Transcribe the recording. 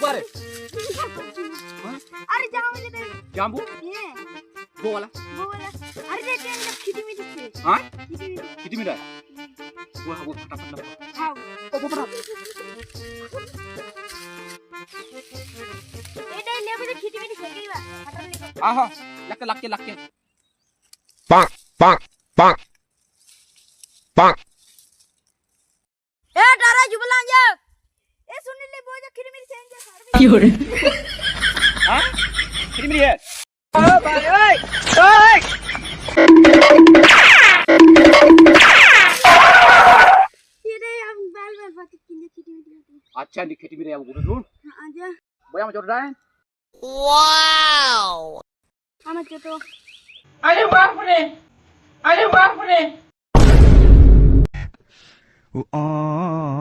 बारे अरे जांबू दे जांबू ये गोवाला अरे दे ते खिटी मी दिसते हा खिटी मी किती मिनिट आहे वो फटाफट हाव ओ फटाफट ए दे ले बे खिटी मी दिसते बा हटले आहा लागते Bonk, bonk, bonk, bonk. ए डारा जुबला जा ए सुन ले बोझ खिटी मी सेंज हा किती मिनिट आहे ओ भाई ओय ये दे हम बाल बाल बात किने खिटी मी अच्छा नी किती मिनिट आहे गुरु दूर आजा बया मजोर राय Wow! हम के तो अरे बाप रे अरे बाप रे Oh.